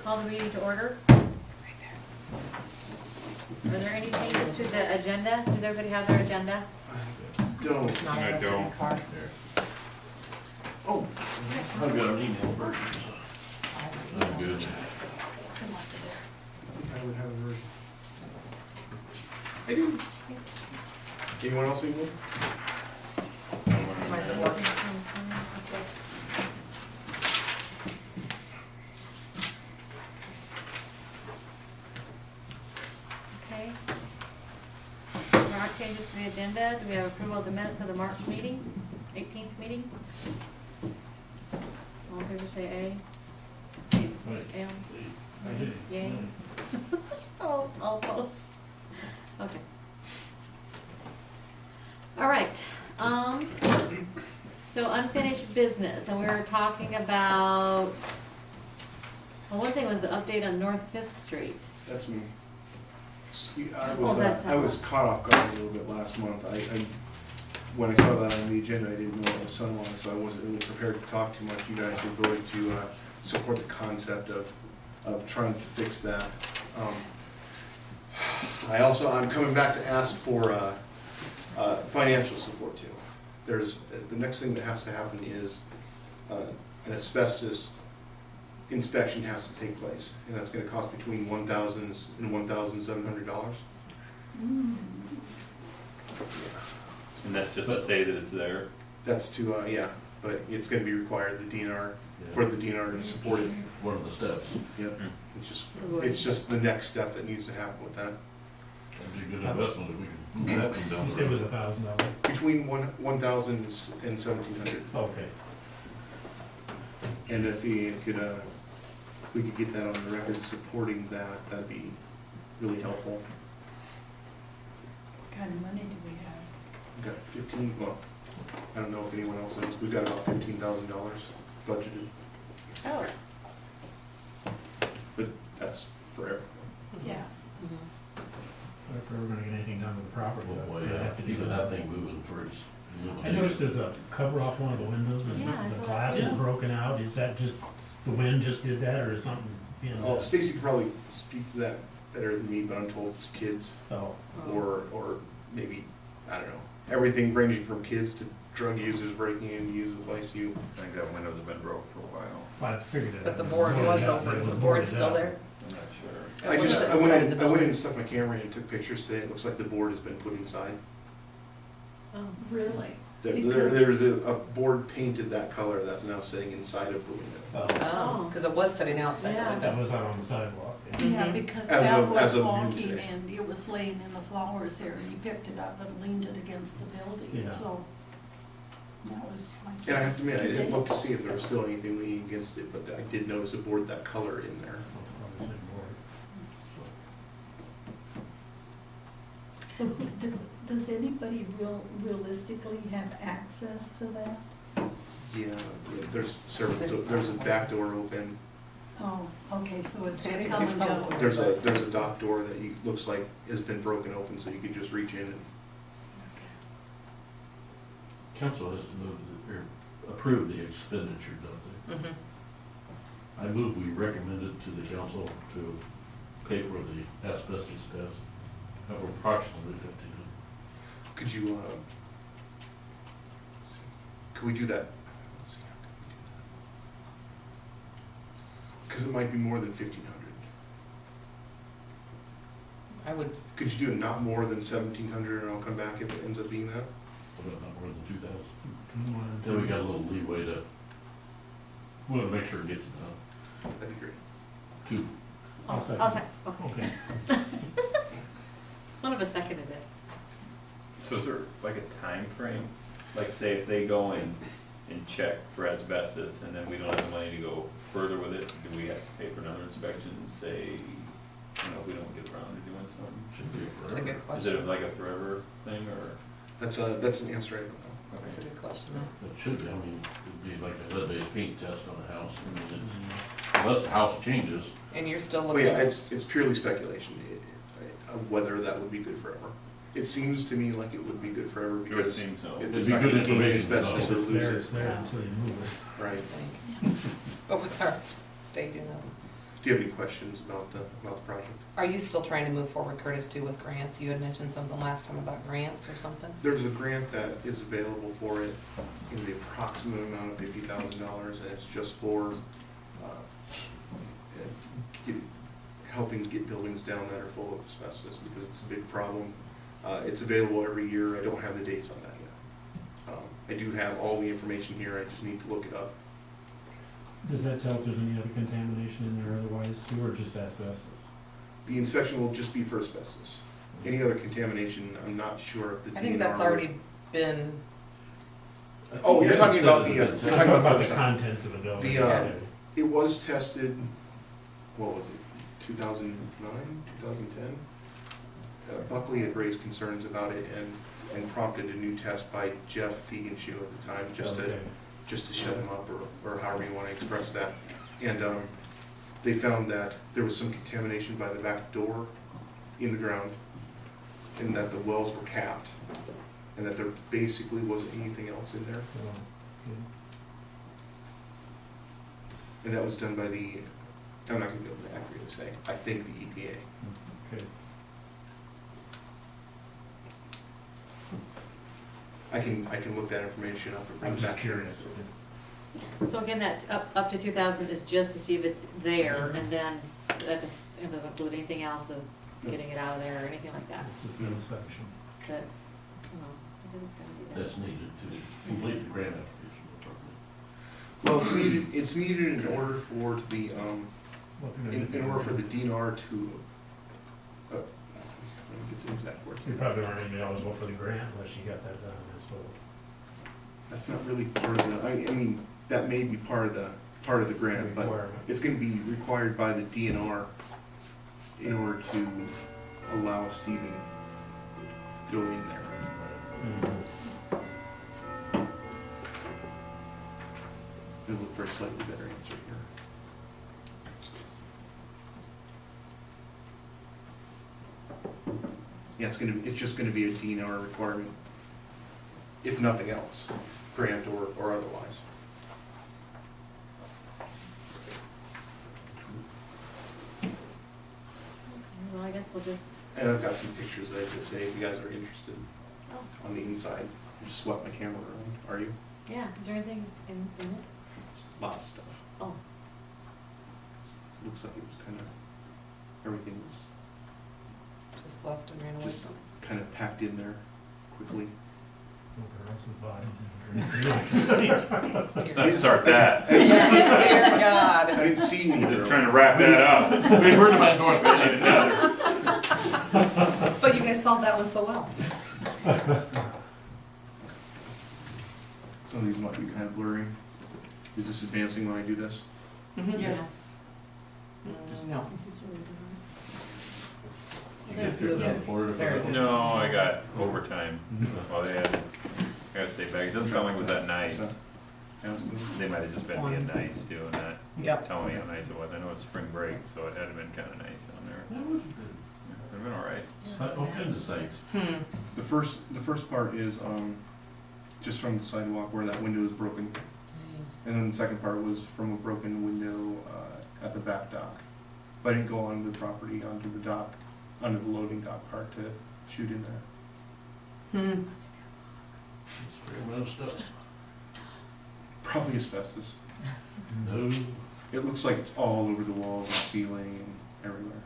call the meeting to order. Are there any changes to the agenda? Does everybody have their agenda? Don't. It's not I an don't. updated card. Oh, I've got an email version, so I'm good. I would have a version. I do. Anyone else need one? Mine's at work. Okay. There aren't changes to the agenda. Do we have approval of the minutes of the March meeting, 18th meeting? All in favor say aye. Aye. Yay. All opposed. Okay. All right. So unfinished business, and we were talking about, well, one thing was the update on North Fifth Street. That's me. Oh, that's I was caught off guard a little bit last month. When I saw that on the agenda, I didn't know it was Sunlight, so I wasn't really prepared to talk too much. You guys had voted to support the concept of trying to fix that. I'm coming back to ask for financial support too. The next thing that has to happen is an asbestos inspection has to take place, and that's gonna cost between $1,000 and $1,700. And that's just to say that it's there? That's to, yeah, but it's gonna be required, the DNR, for the DNR to support it. One of the steps. Yep, it's just the next step that needs to happen with that. That'd be a good investment if we could move that thing down You the said it was road. $1,000. Between 1,000 and 1,700. Okay. And if we could get that on the record supporting that, that'd be really helpful. What kind of money do we have? We've got 15, well, I don't know if anyone else knows, we've got about $15,000 budgeted, Oh. but that's forever. Yeah. If we're gonna get anything done with the property, Well, we have to do even that thing moving towards I noticed there's a cover off one of the windows and Yeah, I the saw that glass is too. broken out. Is that just, the wind just did that, or is something being Well, done? Stacy could probably speak to that better than me, but I'm told it's kids, Oh, or maybe, I don't know, everything ranging from kids to drug users breaking in to use the place. I think that windows have been broke for a while. I figured it. But the board was open, is the board still there? I'm not sure. I It was I inside went in, the I went in building. and stuck my camera in and took pictures today. It looks like the board has been put inside. Oh. Really? There's a board painted that color that's now sitting inside of the window. Oh, Oh, because it was sitting outside the Yeah. that window. was out on the sidewalk. yeah. Yeah, Mhm. because As Al of- was as of noon walking today. and it was laying in the flowers there and he picked it up and leaned it against the building, Yeah. so. That was my guess. And I have to admit, I didn't today. look to see if there was still anything leaning against it, but I did notice a board that color in there. On the same board. So does anybody realistically have access to that? Yeah, there's several, there's a back door open. Oh, okay, so it's Anybody come and go. probably- There's a dock door that looks like has been broken open, so you can just reach in and, Council has to move, or approve the expenditure, don't Mhm. they? I move we recommend it to the council to pay for the asbestos test of approximately $1,500. could you, could we do that? Because it might be more than 1,500. I would, Could you do it not more than 1,700, and I'll come back if it ends up being that? But not more than 2,000. Come on. Then we got a little leeway to, we want to make sure it gets done. That'd be great. Two. I'll second. I'll second. Okay. Okay. One of us seconded it. So is there like a time frame? Like say if they go in and check for asbestos and then we don't have the money to go further with it, do we have to pay for another inspection, say, you know, if we don't get around to doing something? Should be that's a forever. good Is question. it like a forever thing or? That's an answer I don't know. That's a good question. It should be, I mean, it'd be like a lead-based paint test on a house. I mean, it's, unless the house changes, And you're still Well, looking, yeah, it's purely speculation of whether that would be good forever. It seems to me like it would be good forever It would because seem so. it's It'd be not good gonna gain information to know. asbestos or It's lose there it. until you move it. Right. what was our staging those? Do you have any questions about the project? Are you still trying to move forward, Curtis, too, with grants? You had mentioned something last time about grants or something? There's a grant that is available for it in the approximate amount of $50,000, and it's just for helping get buildings down that are full of asbestos, because it's a big problem. It's available every year. I don't have the dates on that yet. I do have all the information here. I just need to look it up. Does that tell if there's any other contamination in there otherwise too, or just asbestos? The inspection will just be for asbestos. Any other contamination, I'm not sure if the DNR. I think that's already been, Oh, you're talking about the, you're I'm talking about the the, contents of the building. The, it was tested, what was it, 2009, 2010? Buckley had raised concerns about it and prompted a new test by Jeff Fegenshoe at the time, Okay. just to shut him up, or however you want to express that. And they found that there was some contamination by the back door in the ground, and that the wells were capped, and that there basically wasn't anything else in there. Oh, okay. And that was done by the, I'm not going to be able to accurately say, I think the EPA. Okay. I can look that information up and bring I'm it just back to you. curious. So again, that up to 2,000 is just to see if it's there, and then that just, it doesn't include anything else of getting it out of there or anything like that. Just an inspection. But, I think it's gonna be there. That's needed to complete the grant application. Well, it's needed in order for the, What they're gonna in do. order for the DNR to, let me get the exact words. You probably aren't even eligible for the grant unless you got that done, I suppose. That's not really part of the, I mean, that may be part of the grant, but Requirement. it's gonna be required by the DNR in order to allow us to even go in there. Mhm. We'll look for a slightly better answer here. Yeah, it's just gonna be a DNR requirement, if nothing else, grant or otherwise. Well, I guess we'll just, And I've got some pictures that I could say, if you guys are interested, oh, on the inside. You just swept my camera around, are you? yeah, is there anything in it? It's lots of stuff. Oh, Looks like it was kind of, everything was just left and ran away just from. kind of packed in there quickly. No girls with bodies in there. Let's not start that. Dear I God. didn't see any. Just girls. trying to wrap that up. We've heard about North End together. But you guys solved that one so well. Some of these might be kind of blurry. Is this advancing when I do this? yes. No. You get there in Florida for There it that? is. No, I got overtime. Well, they had, I gotta stay back. It doesn't sound like it was that nice. So, how's it going? They might have just been being nice too, and not Yep. telling me how nice it was. I know it's spring break, so it had been kinda nice down there. That would be It'd been all right. good. All kinds of sites. The first part is just from the sidewalk where that window is broken. And then the second part was from a broken window at the back dock. But I didn't go onto the property, onto the dock, onto the loading dock part to shoot in there. It's a fair amount of stuff. Probably asbestos. No, It looks like it's all over the walls and ceiling and everywhere.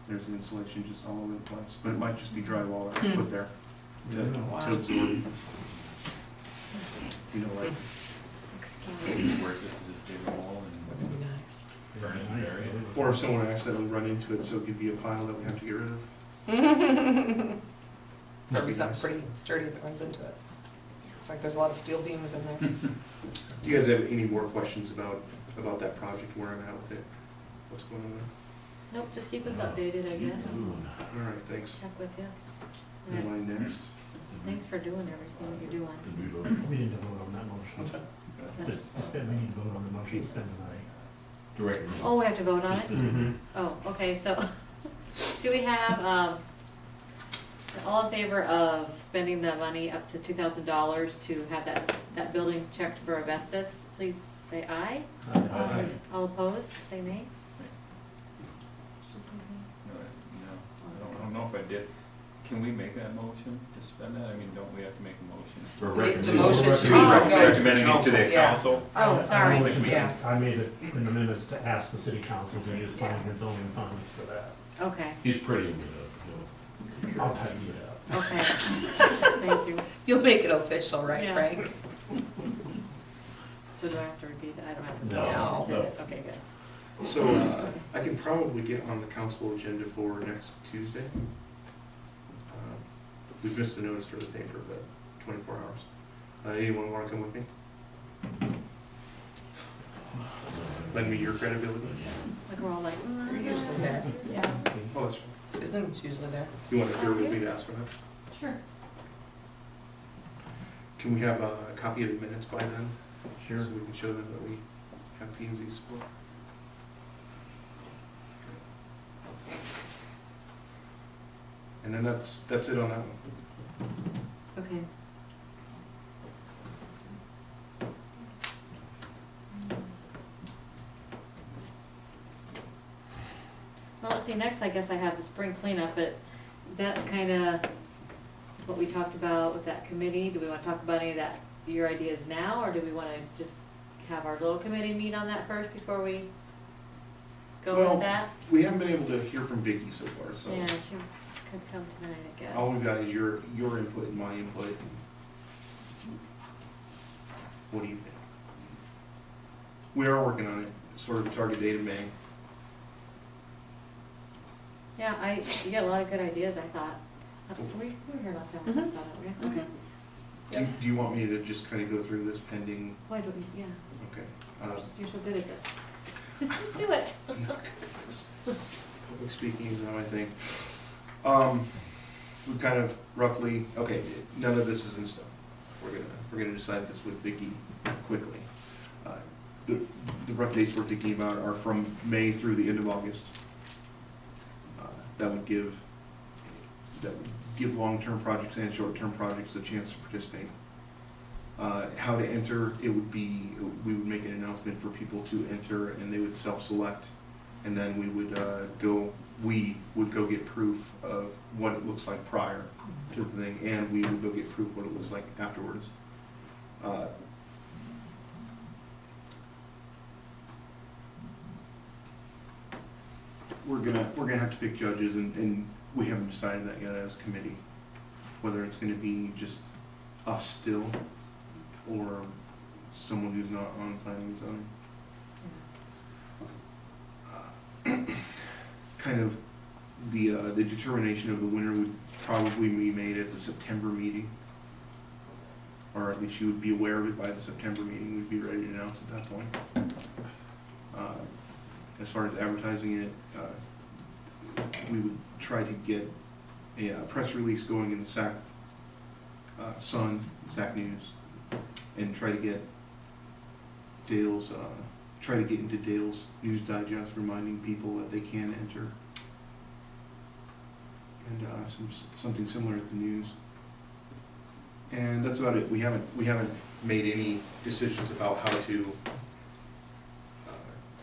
There's insulation just all over the place, but it might just be drywall that was put there to absorb. You know, like, Where it's just dig a hole Would be nice. burn it and bury it. or if someone accidentally run into it, so it could be a pile that we have to get rid of. There'll be something pretty sturdy that runs into it. It's like there's a lot of steel beams in there. Do you guys have any more questions about that project, where I'm at with it? What's going on there? Nope, just keep us updated, I guess. All right, thanks. Check with you. Your line next. Thanks for doing everything that you're doing. did we vote? We need to vote on that motion. What's that? Just that we need to vote on the motion to spend the money. Directly. Oh, we have to vote on Just it? the- Mm-hmm. Oh, okay, so, do we have, all in favor of spending the money up to $2,000 to have that building checked for asbestos? Please say aye. Aye. All opposed, say nay. No, I don't know if I did. Can we make that motion to spend that? I mean, don't we have to make a motion? For The recommendation. motion should Oh. go. Recommending it to the Yeah. council? Oh, sorry. Yeah. I made it in the minutes to ask the city council to use planning and zoning funds for that. Okay, He's pretty into that, you know. I'll tighten it up. okay. Thank you. You'll make it official, right, Yeah. Frank? So do I have to repeat that? I don't have to. No. I just did it. Okay, good. So, I can probably get on the council agenda for next Tuesday. We've missed the notice for the paper, but 24 hours. Anyone wanna come with me? Lend me your credibility? Like we're all like, You're usually there. yeah. Oh, that's right. Susan's usually there. You wanna appear with me to ask for that? Sure. Can we have a copy of the minutes by then? Sure. So we can show them that we have P and Z support? And then that's it on that one. Okay. Well, let's see, next I guess I have the spring cleanup, but that's kinda what we talked about with that committee. Do we wanna talk about any of that, your ideas now, or do we wanna just have our little committee meet on that first before we go Well, with that? We haven't been able to hear from Vicky so far, so Yeah, she could come tonight, I guess. all we've got is your input and my input. And what do you think? We are working on it, sort of a target date of May. Yeah, you got a lot of good ideas, I thought. We were here last time, I Mhm. thought, weren't we? Okay. Do you want me to just kind of go through this pending? Why don't we, yeah, Okay. you're so good at this. Do it. I'm not good at this. Public speaking is not my thing. We've kind of roughly, okay, none of this is in stone. We're gonna decide this with Vicky quickly. The rough dates we're thinking about are from May through the end of August. That would give long-term projects and short-term projects a chance to participate. How to enter, we would make an announcement for people to enter, and they would self-select. And then we would go get proof of what it looks like prior to the thing, and we would go get proof what it looks like afterwards. We're gonna have to pick judges, and we haven't decided that yet as a committee, whether it's gonna be just us still, or someone who's not on planning and zoning. Kind of the determination of the winner would probably be made at the September meeting, or at least you would be aware of it by the September meeting. We'd be ready to announce at that point. As far as advertising it, we would try to get a press release going in the SAC Sun, SAC News, and try to get Dale's, try to get into Dale's News Digest, reminding people that they can enter. And something similar at the news. And that's about it. We haven't made any decisions about how to,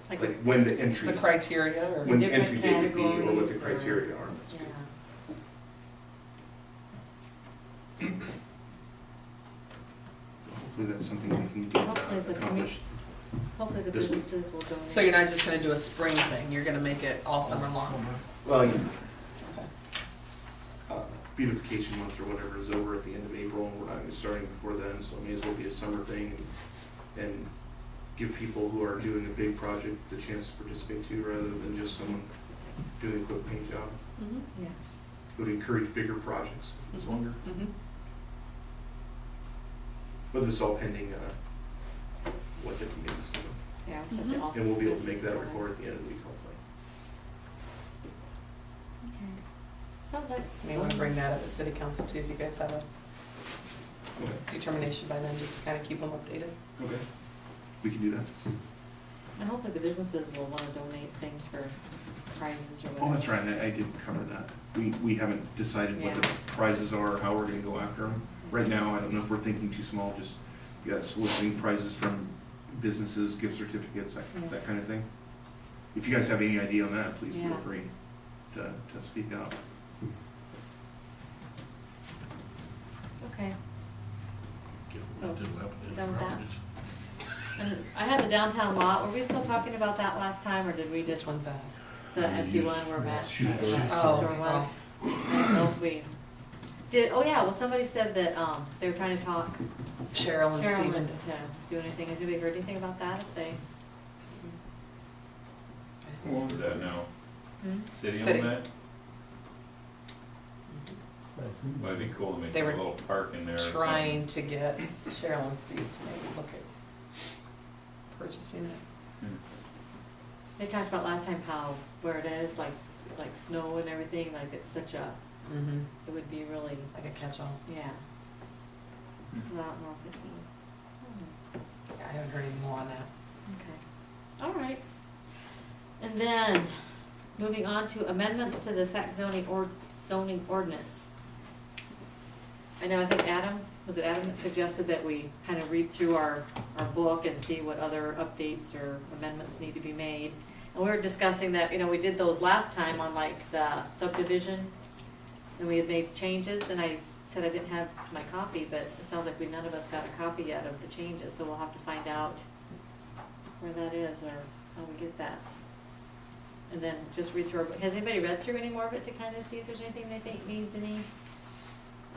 like when the entry, The criteria or? when the different entry date would be, or what the categories, criteria are. That's Yeah. good. Hopefully that's something we can get Hopefully the accomplished. Hopefully the This week. businesses will donate. So you're not just gonna do a spring thing, you're gonna make it all summer long? Well, yeah. Okay. Beautification month or whatever is over at the end of April, and we're not gonna be starting before then, so it may as well be a summer thing and give people who are doing a big project the chance to participate too, rather than just someone doing a quick paint job. Mhm. Yeah. It would encourage bigger projects if it was longer. Mhm. But this is all pending what the committee's doing. Yeah, we just have to all- And we'll be able to make that report at the end of the week, hopefully. Okay. Sounds like. May wanna bring that up at city council too, if you guys have a Okay. determination by then, just to kinda keep them updated. Okay. We can do that. And hopefully the businesses will wanna donate things for prizes or whatever. Oh, that's right, I didn't cover that. We haven't decided what the Yeah. prizes are, or how we're gonna go after them. Right now, I don't know if we're thinking too small, just, soliciting prizes from businesses, gift certificates, Yeah. that kind of thing. If you guys have any idea on that, please feel Yeah. free to speak up. Okay. Get what did happen in Done with that? garbage. And I had the downtown lot, were we still talking about that last time, or did we just? Which one's that? The empty Use- one where Matt. shoe store. Shoe Oh, store was. I don't know if we did, oh yeah, well, somebody said that, they were trying to talk Cheryl and Carolyn Stephen. to do anything. Has anybody heard anything about that? If they? What was that now? Hmm? City City. on that? I assume. Might be cool to make They a were little park in there. or something. Trying to get Cheryl and Steve to maybe look at purchasing it. Hmm. They talked about last time how, where it is, like snow and everything, like it's such a, Mm-hmm. it would be really, Like a catch-all. yeah. Hmm. So I don't know if it be. Yeah, I haven't heard any more on that. Okay, all right. And then, moving on to amendments to the SAC zoning ordinance. I know, I think Adam, was it Adam that suggested that we kind of read through our book and see what other updates or amendments need to be made? And we were discussing that, you know, we did those last time on like the subdivision, and we had made changes, and I said I didn't have my copy, but it sounds like none of us got a copy yet of the changes, so we'll have to find out where that is or how we get that. And then just read through our book. Has anybody read through any more of it to kind of see if there's anything they think needs any?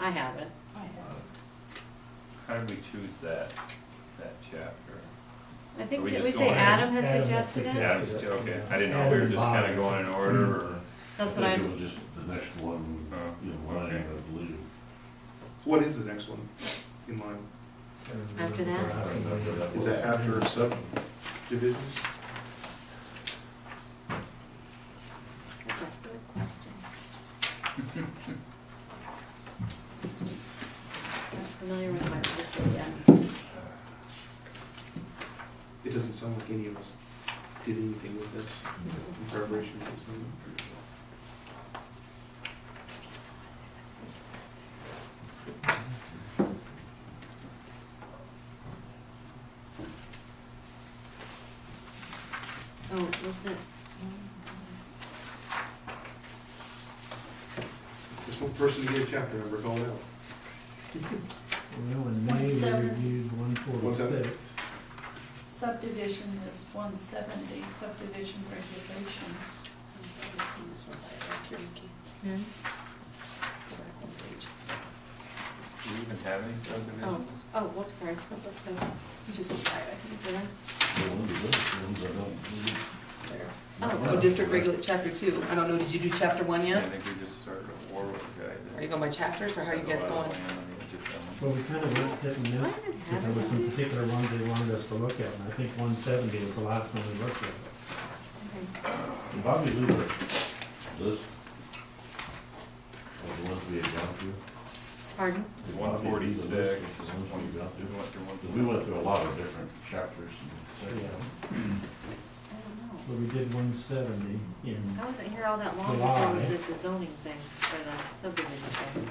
I haven't. I have. How did we choose that chapter? I think, Are we did we just say going- Adam had Adam had suggested it? suggested Yeah, okay, I didn't know if we were just kind of going in order, or, That's what I, think it was just the next one, Oh, in line, okay. I believe. What is the next one in line? After that? Is that after subdivisions? that's a good question. Not familiar with my list yet. It doesn't sound like any of us did anything with this in preparation for this meeting. Oh, was it? Just one person to get a chapter number called out. Well, in May, we 27. reviewed one What's that? 46. Subdivision is 170, subdivision regulations. Hmm? do you even have any Oh, subdivisions? oh, whoops, sorry. Let's go. You just went by it, I think. Did I? The ones that don't- ones that don't believe. There. Oh. Oh, district regulate chapter 2. I don't know, did you do chapter 1 I yet? think we just started a war with the guy. that Are you going by chapters, or how are you has guys a lot going? of land on the edge of town. Well, we kind of went hit and miss, Why did it because there have was it some on particular ones they wanted us to look at, and I think 170 was the last one we looked at. Okay. And Bobby, do the list of the ones we had gone through. Pardon? Did Bobby do the list of 146. the ones we got We through? went through one. 'Cause we went through a lot of different chapters and sections. I don't know. But we did 170 in, I wasn't here all that long before we July. did the zoning thing, or the subdivision thing.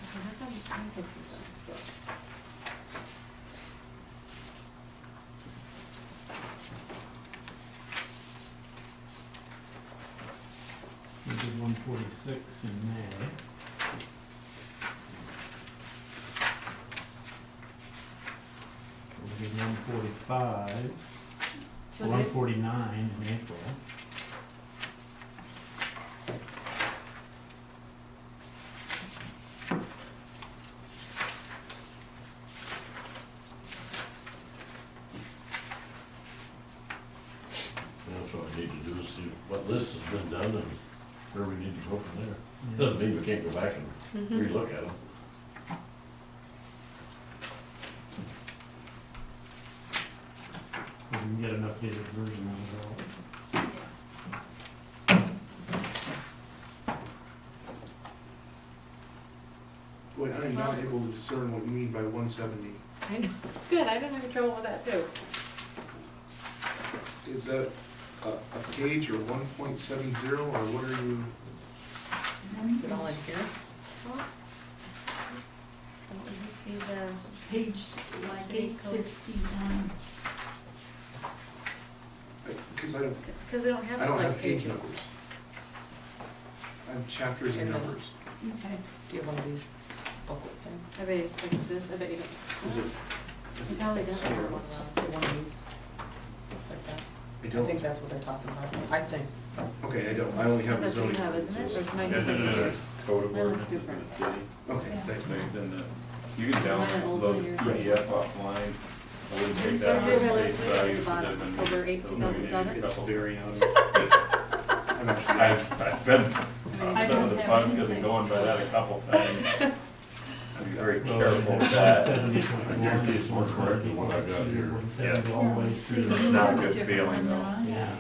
Okay, how come I'm confused on this book? we did 146 in May. We did 145, So we- 149 in April. And that's what we need to do, is see what list has been done and where we need to go from there. Yeah. Doesn't mean we can't go back and Mhm. relook at them. We can get an updated version of it all. Boy, I am not able to discern what you mean by 170. I know, good, I don't have any trouble with that too. Is that a page or 1.70, or what are you? Is it all in here? What? What would you see? see the, Page like City 861. Because I don't because we don't have like have page pages. numbers. I have chapters and And then- numbers. Okay. Do you have one of these booklet things? I bet, like this, I bet you don't. Is it? You probably don't have one of those. One of these, looks like that. I I don't. think that's what they're talking about, I think. Okay, I don't. I only have the That's what you zoning. have, isn't it? Or ordinances. is mine That's in different? this code of Mine looks ordinances for different. the city. Okay, Yeah. thanks. Things in the, you can Mine are older download than the yours. PDF offline. I wouldn't take So that here, for really, face look at value. the because bottom, I've been- October 8, I've been reading 2007. a It's couple. very I'm actually. I've been I on don't the have bus because anything. of going by that a couple times. I'd be very Well, careful with that. 170.1, I guarantee it's more correct than what I got here. 170 all the way through. It's not a good feeling, though. Yeah.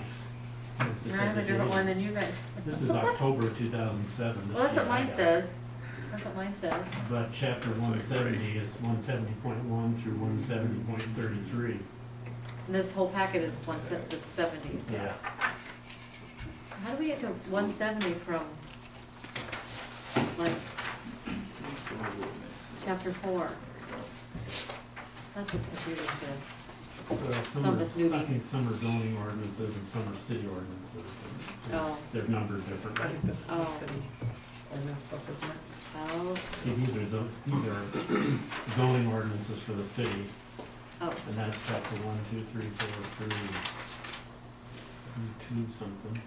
I have a different one than you guys. This is October 2007. Well, that's what mine says. That's what mine says. But chapter Looks like 170 is 170.1 through 170.33. And this whole packet is the 70s. Yeah. How do we get to 170 from, like, chapter 4? That's what's confusing too. Well, Some of us I newbies. think some are zoning ordinances and some are city ordinances. and Oh. They're numbered I differently. think this is the Oh. city ordinance book, isn't it? Oh, See, these are zoning ordinances for the city, oh, and that's chapter 1, 2, 3, 4, 3, 2 something.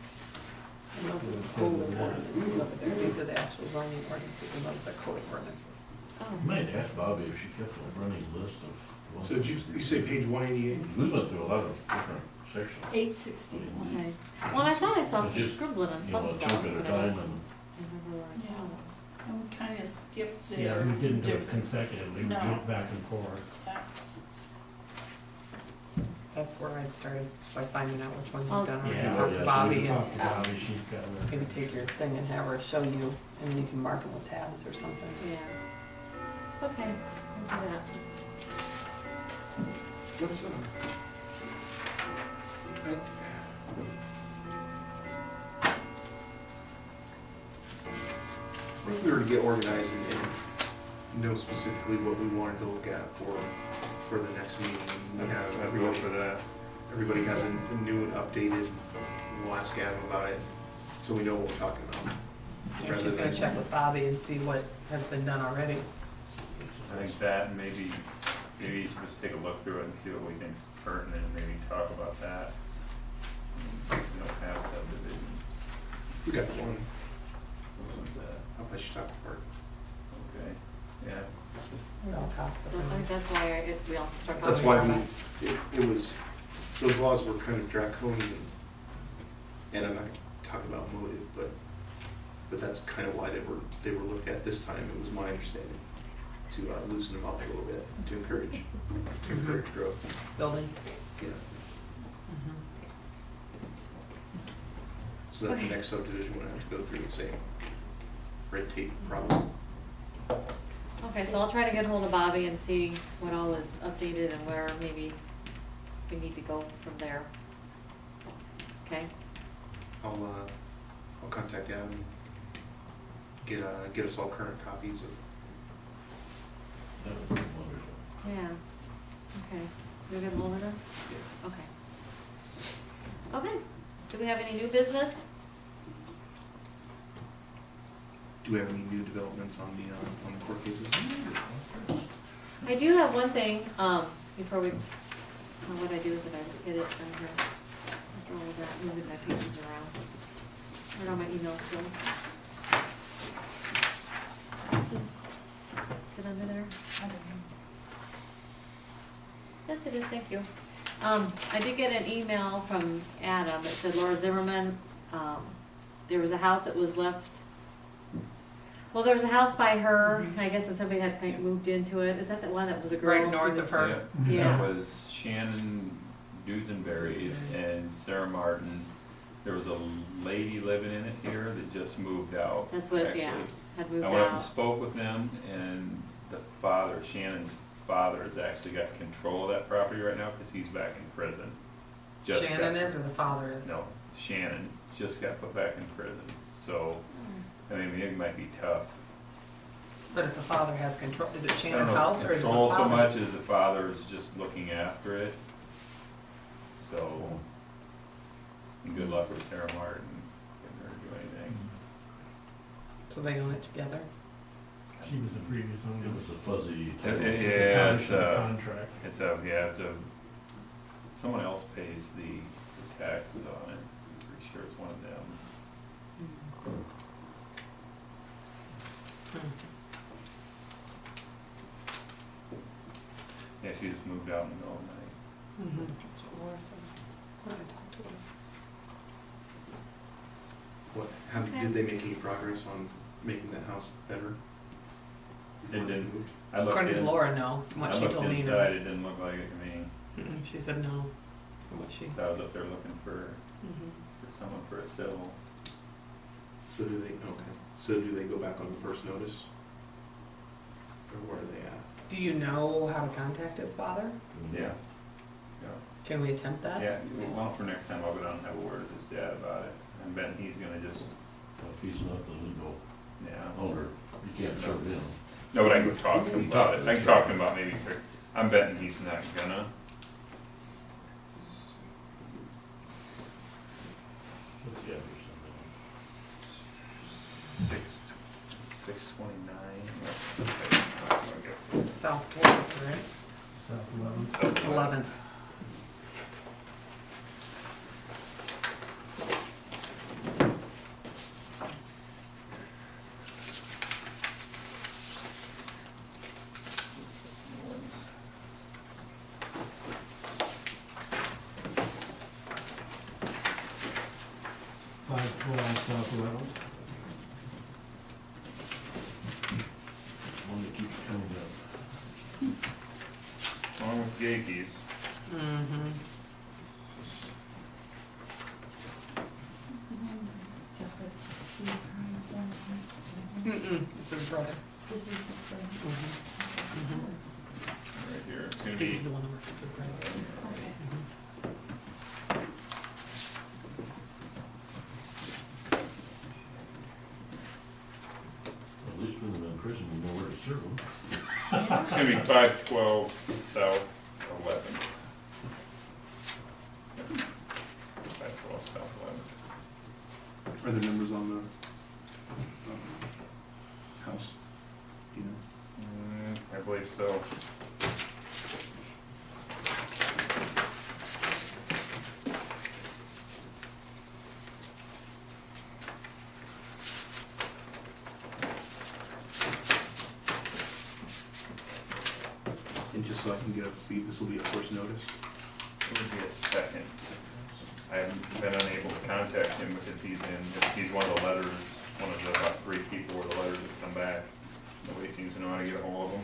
And those are the code of ordinances over there, these are the actual zoning ordinances, and those are the code of ordinances. oh. I might ask Bobby if she kept a running list of. So did you say page 188? We went through a lot of different sections. 861. Okay. Well, I thought I saw It's some just, scribbling on You some know, a stuff. chunk at a but I time don't and. remember where I saw Yeah. it. And we kind of skipped Yeah, there. we didn't do it different- consecutively, we No. jumped back and forth. Yeah. That's where I'd start, is by finding out which one you've Oh. done, or Yeah, talk yeah, to so Bobby, we and talked to Bobby, she's got a. maybe take your thing and have her show you, and then you can mark them with tabs or something. Yeah. Okay, we'll do that. Let's, if we were to get organized and know specifically what we wanted to look at for the next meeting, we have I'd go for that. everybody has a new and updated, we'll ask Adam about it, so we know what we're talking about. And Rather she's gonna than- check with Bobby and see what has been done already. I think that, and maybe each of us take a look through it and see what we think's pertinent, and maybe talk about that. We don't have subdivision. We got one, Wasn't that- I'll let you talk apart. Okay, yeah. It all talks So I think about. that's why we all start talking That's why about it. it was, those laws were kind of draconian, and I'm not talking about motive, but that's kind of why they were looked at this time, it was my understanding, to loosen them up a little bit, to encourage growth, Building. yeah. Mhm. So that the next subdivision wouldn't have to go through the same red tape problem. Okay, so I'll try to get hold of Bobby and see what all is updated and where maybe we need to go from there. Okay? I'll contact Adam, and get us all current copies of, That would be wonderful. Yeah. Okay. You'll get hold of them? yeah. Okay. Okay. Do we have any new business? Do we have any new developments on the court cases? I do have one thing, before we, what I do with it, I get it done here. After all of that, moving my pages around. Where are my emails still? Is it under there? I don't know. Yes, it is, thank you. I did get an email from Adam that said Laura Zimmerman, there was a house that was left, well, there was a house by her, I guess, and somebody had kind of moved into it. Is that the one that was a girl? Right north of her. Yeah. That was Shannon Dusenberry's and Sarah Martin's. There was a lady living in it here that just moved out. That's what, actually. yeah, had moved I went up and out. spoke with them, and the father, Shannon's father, has actually got control of that property right now because he's back in prison. Just Shannon got- is, or the father is? No, Shannon just got put back in prison, so, I mean, it might be tough But if the father has control, is it I don't Shannon's know if house it's or is it the control so father? much as the father is just looking after it. So, good luck with Sarah Martin, getting her to do anything. So they own it together? She was the previous It owner. was a fuzzy. Yeah, It's it's a a, contract. it's a, someone else pays the taxes on it. I'm pretty sure it's one of them. Hmm. Yeah, she just moved out in the middle of the night. Mhm. That's what Laura said when I talked to her. Did they make any progress on making that house better? They before didn't. moved? I looked According to in, Laura, no, from what I she looked told me, no. inside, it didn't look like it to me. Mm-mm, she said no, from what she. I was up there looking for Mhm. someone for a civil. So do they, okay, so do they go back on the first notice? Or where are they at? Do you know how to contact his father? Yeah. Can we attempt that? Yeah, well, for next time I'll go down and have a word with his dad about it. And Ben, he's gonna just, If he's not the legal yeah. owner, you can't serve him. No, but I can talk to him about it. I can talk to him about maybe, I'm betting he's not gonna. What's the address on 629. South Fourth, right? South 11th. 11th. South 11th. One that keeps coming up. Along with Gakeys. Mm-hmm. Mm-mm, it's his brother. This is the thing. Mhm. Mhm. Right here. It's gonna be, Steve's the one that works with the brother. Okay. Mhm. At least when they're in prison, you know where to serve them. it's gonna be 512 South 11th. 512 South 11th. Are there numbers on the house? Do you know? I believe so. And just so I can get up to speed, this will be a first notice? It would be a second. I haven't been unable to contact him because he's one of the letters, one of the about 3 people where the letters have come back. Nobody seems to know how to get a hold of them.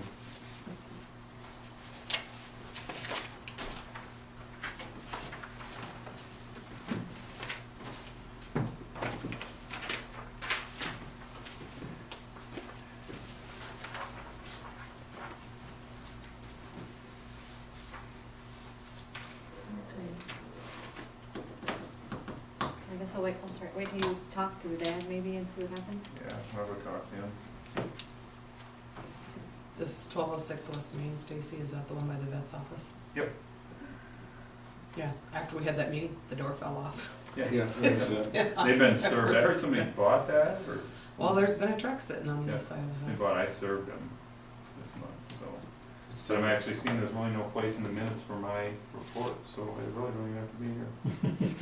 I guess I'll wait till you talk to the dad maybe and see what happens. Yeah, I'll go talk to him. This 1206 West Main, Stacy, is that the one by the vet's office? Yep. Yeah, after we had that meeting, the door fell off. Yeah. that's it. They've been served. I heard somebody bought that, or Well, there's been a truck sitting on Yeah. the side of they the bought, I served them this month, so. So I'm actually seeing there's really no place in the minutes for my report, so I really don't even have to be here.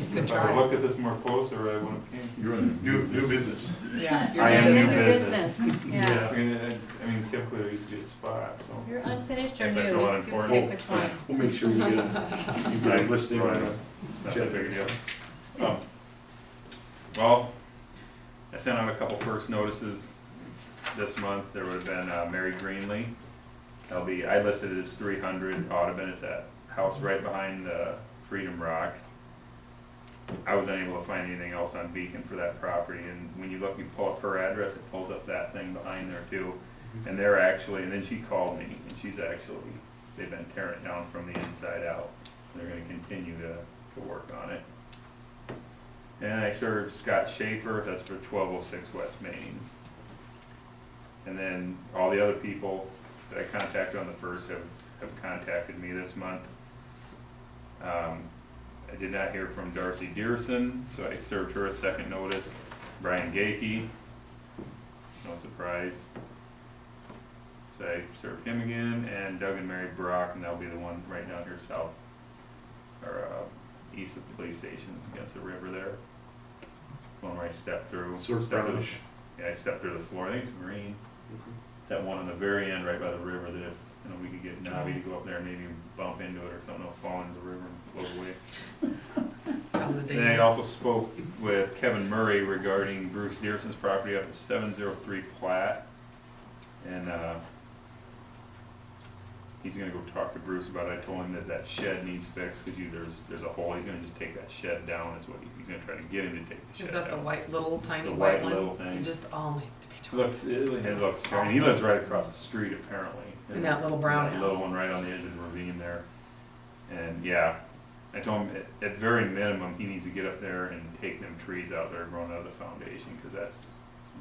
house. Good If I would try. look at this more closer, I wouldn't have came. You're in. New business. Yeah. you're I am in new business. Business, yeah. I mean, typically there used to be a spot, so. You're unfinished or Guess new, that's not you pick important. which one. We'll make sure you get a listing on the. Not that big a deal. Well, I sent out a couple first notices this month. There would have been Mary Greenlee. I listed it as 300 Audubon. It's that house right behind Freedom Rock. I was unable to find anything else on Beacon for that property, and when you look, you pull up her address, it pulls up that thing behind there too. And they're actually, and then she called me, and they've been tearing it down from the inside out. They're gonna continue to work on it. And I served Scott Schaefer, that's for 1206 West Main. And then all the other people that I contacted on the first have contacted me this month. I did not hear from Darcy Dearson, so I served her a second notice. Brian Gakey, no surprise. So I served him again, and Doug and Mary Brock, and that'll be the one right down here south, or east of the police station against the river there. One where I stepped through. Sort of stepped through the- brownish. Yeah, I stepped through the floor, I think it's green. That one on the very end, right by the river, that if, we could get Navi to go up there and maybe bump into it or something, it'll fall into the river and float away. How's the day? Then I also spoke with Kevin Murray regarding Bruce Dearson's property up at 703 Platte. And he's gonna go talk to Bruce about it. I told him that shed needs fixed, cause there's a hole, he's gonna just take that shed down, is what he's gonna try to get him to take the shed Is down. that the white, little tiny The white white one? little thing. It just all needs to be torn. It looks, and he lives right across the street apparently. In that little brown That little house. one right on the edge of the ravine there. And yeah, I told him at very minimum, he needs to get up there and take them trees out that are growing out of the foundation, cause that's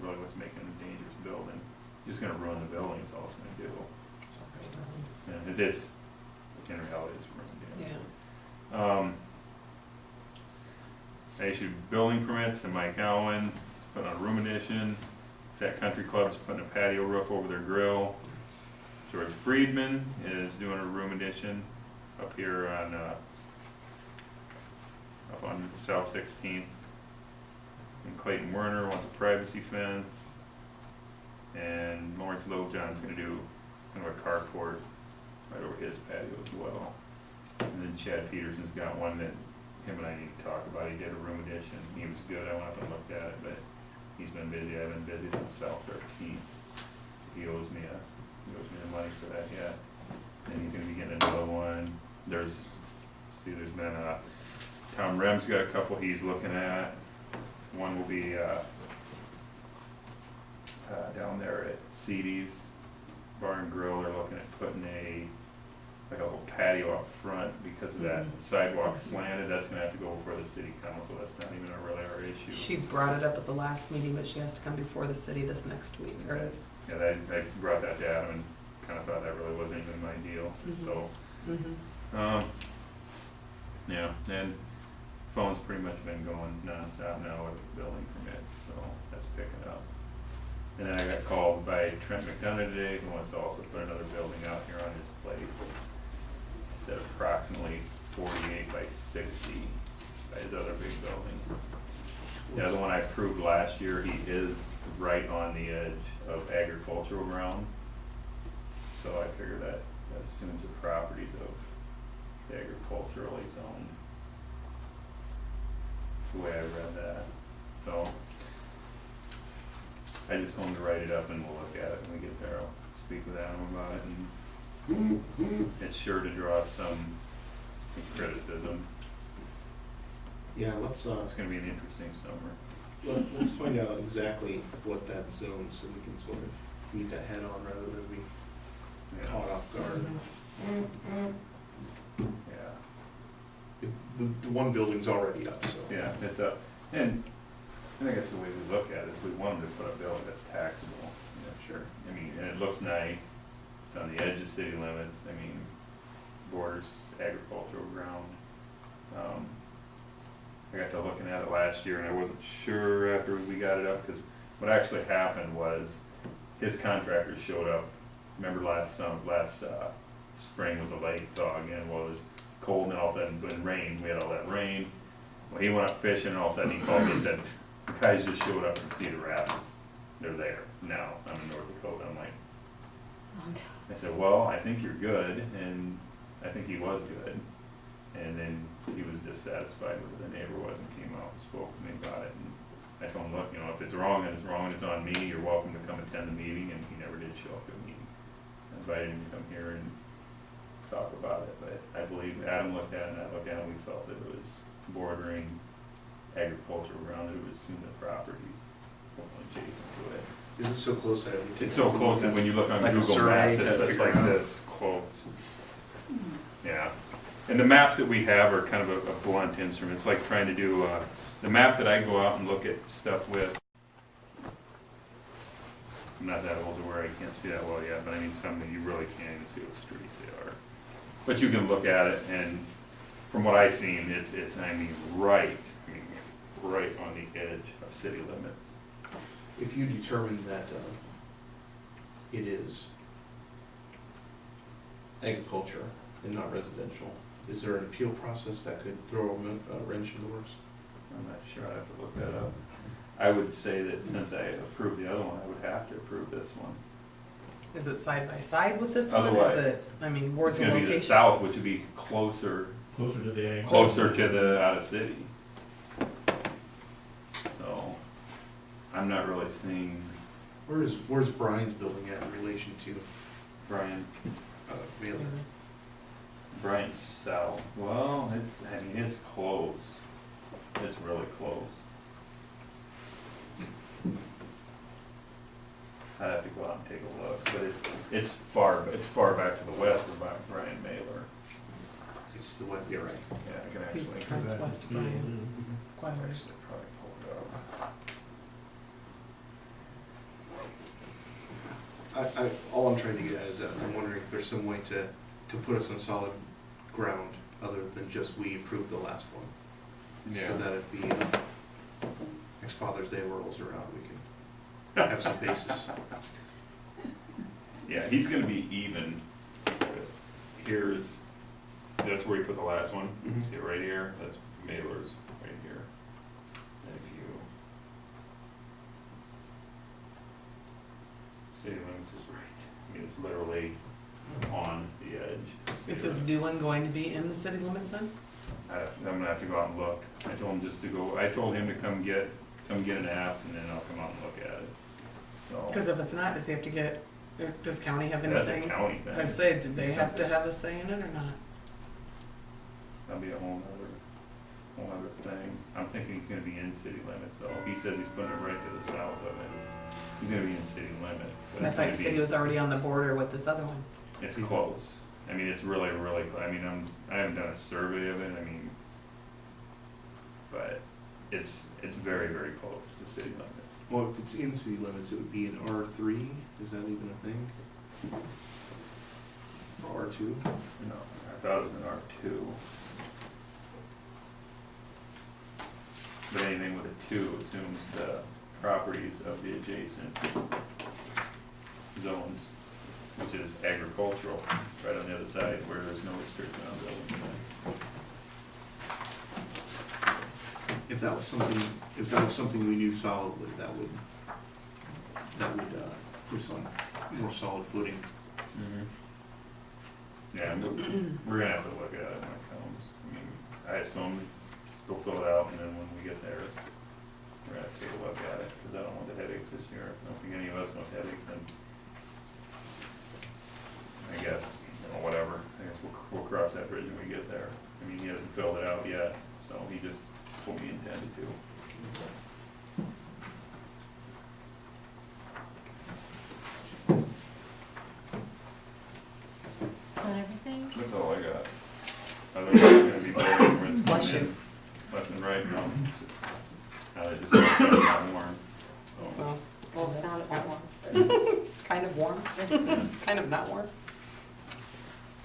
really what's making it a dangerous building. Just gonna ruin the building, is all it's gonna do. And it is, in reality, it's ruined, Yeah. I issued building permits to Mike Allen, he's putting on a room addition. Set Country Club's putting a patio roof over their grill. George Friedman is doing a room addition up here on, up on South 16th. And Clayton Werner wants a privacy fence. And Lawrence Littlejohn's gonna do kind of a carport right over his patio as well. And then Chad Peterson's got one that him and I need to talk about. He did a room addition. He was good. I went up and looked at it, but he's been busy. I've been busy since South 13th. He owes me the money for that yet. And he's gonna be getting another one. There's been Tom Rem's got a couple he's looking at. One will be down there at Cedys Bar and Grill. They're looking at putting like a little patio up front because of that sidewalk slanted. That's gonna have to go before the city council. That's not even really our issue. She brought it up at the last meeting, but she has to come before the city this next week, or this. Yeah, I brought that to Adam and kind of thought that really wasn't even my deal, so. Yeah, and phone's pretty much been going nonstop now with the building permit, so that's picking up. And then I got called by Trent McDonough today, who wants to also put another building out here on his place. He said approximately 48 by 60 by his other big building. The other one I approved last year, he is right on the edge of agricultural ground. So I figure that assumes the properties of the agriculturally zoned. The way I read that, so. I just want him to write it up and we'll look at it when we get there. I'll speak with Adam about it, and it's sure to draw some criticism. Yeah, let's It's gonna be an interesting summer. let's find out exactly what that zone, so we can sort of meet that head on rather than be Yeah. caught off guard. Yeah, The one building's already up, so. yeah, it's up, and I think that's the way we look at it, is we want them to put a building that's taxable, sure. I mean, and it looks nice, it's on the edge of city limits, I mean, borders agricultural ground. I got to looking at it last year and I wasn't sure after we got it up, because what actually happened was his contractors showed up. Remember last spring was a late thaw again, well, it was cold and then all of a sudden when rain, we had all that rain. Well, he went up fishing and all of a sudden he called me and said, the guys just showed up from Cedar Rapids. They're there now. I'm in North Dakota. I'm like, I said, well, I think you're good, and I think he was good. And then he was dissatisfied with it. The neighbor was and came out and spoke to me about it. And I told him, look, if it's wrong, then it's wrong, and it's on me. You're welcome to come attend the meeting, and he never did show up to the meeting. I invited him to come here and talk about it, but I believe Adam looked at it, and I looked at it, and we felt that it was bordering agricultural ground, that it would assume the properties adjacent to it. Is it so close that we take? It's so close that when you look on Like a Google survey Maps, to it's figure like it out? this close. Yeah, and the maps that we have are kind of a blunt instrument. It's like trying to do, the map that I go out and look at stuff with I'm not that old to where I can't see that well yet, but I mean, some you really can't even see what streets they are. But you can look at it, and from what I've seen, it's right on the edge of city limits. If you determine that it is agriculture and not residential, is there an appeal process that could throw a wrench in the works? I'm not sure, I'd have to look that up. I would say that since I approved the other one, I would have to approve this one. Is it side by side with this one? Otherwise- Is it, I mean, where's It's the gonna be location? the south, which would be closer Closer to the ag. to the out of city. So, I'm not really seeing Where's Brian's building at in relation to Brian, Baylor? Brian's south. Well, it's close. It's really close. I'd have to go out and take a look, but it's far back to the west of Brian Mailer. It's the wet, you're right. Yeah, I can He's actually. transwest of Brian. Quite a ways. Actually, probably pull it up. All I'm trying to get at is that I'm wondering if there's some way to put us on solid ground other than just we approved the last one. So that if the next Father's Day rolls around, we can have some basis. Yeah, he's gonna be even with, that's where you put the last one. Mhm. See it right here? That's Mailer's right here. And if you, city limits is right, I mean, it's literally on the edge. Is this new one going to be in the city limits then? I'm gonna have to go out and look. I told him to come get an app, and then I'll come out and look at it. Because So, if it's not, does he have to get, does county have that's a anything? county thing. I say, did they have to have a say in it or not? That'll be a whole other thing. I'm thinking he's gonna be in city limits, though. He says he's putting it right to the south of it. He's gonna be in city limits. But I it's thought gonna you said be- he was already on the border with this other one. It's close. I mean, it's really, really, I mean, I haven't done a survey of it, I mean, but it's very, very close to city limits. Well, if it's in city limits, it would be in R3, is that even a thing? Or R2? No, I thought it was an R2. But anything with a 2 assumes the properties of the adjacent zones, which is agricultural, right on the other side where there's no restriction on building. If that was something we knew solidly, that would put us on more solid footing. Yeah, we're gonna have to look at it when it comes. I mean, I assume go fill it out, and then when we get there, we're gonna have to take a look at it, because I don't want the headaches this year. I don't think any of us want headaches, and I guess, whatever. I guess we'll cross that bridge when we get there. I mean, he hasn't filled it out yet, so he just told me he intended to. Is that everything? That's all I got. Otherwise, it's gonna be building rinse. Bless you. Left and right, no, it's just, now they just got warm, so. Well, Well, found it one. kind of warm, kind of not warm.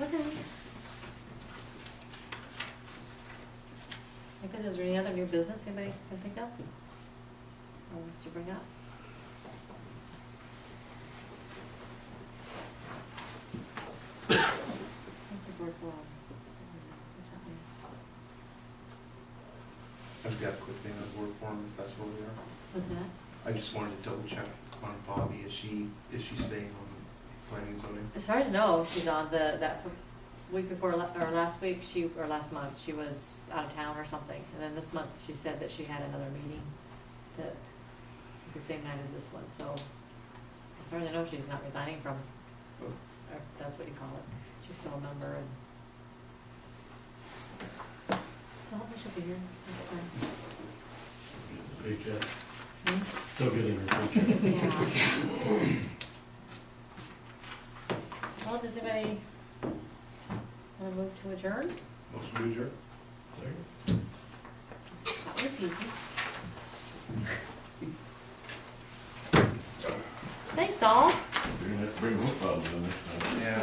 Okay. I guess, is there any other new business anybody can think of? Or wants to bring up? What's the board for? What's happening? I've just got a quick thing on board form, if that's where we are. What's that? I just wanted to double check on Bobby, is she staying on planning and zoning? As far as I know, she's on that week before, or last week, or last month, she was out of town or something. And then this month, she said that she had another meeting that was the same night as this one, so as far as I know, she's not resigning from, or if that's what you call it. She's still a member and. So hopefully she'll be here next time. Paycheck, Hmm? still getting her paycheck. Yeah. Well, does anybody want to move to adjourn? Motion to adjourn? That was easy. Thanks, install? You're gonna have to bring those problems in next time. Yeah.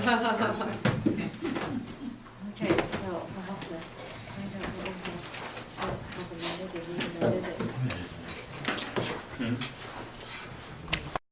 Okay, so I'll have to find out what was the, what happened, did we amended it?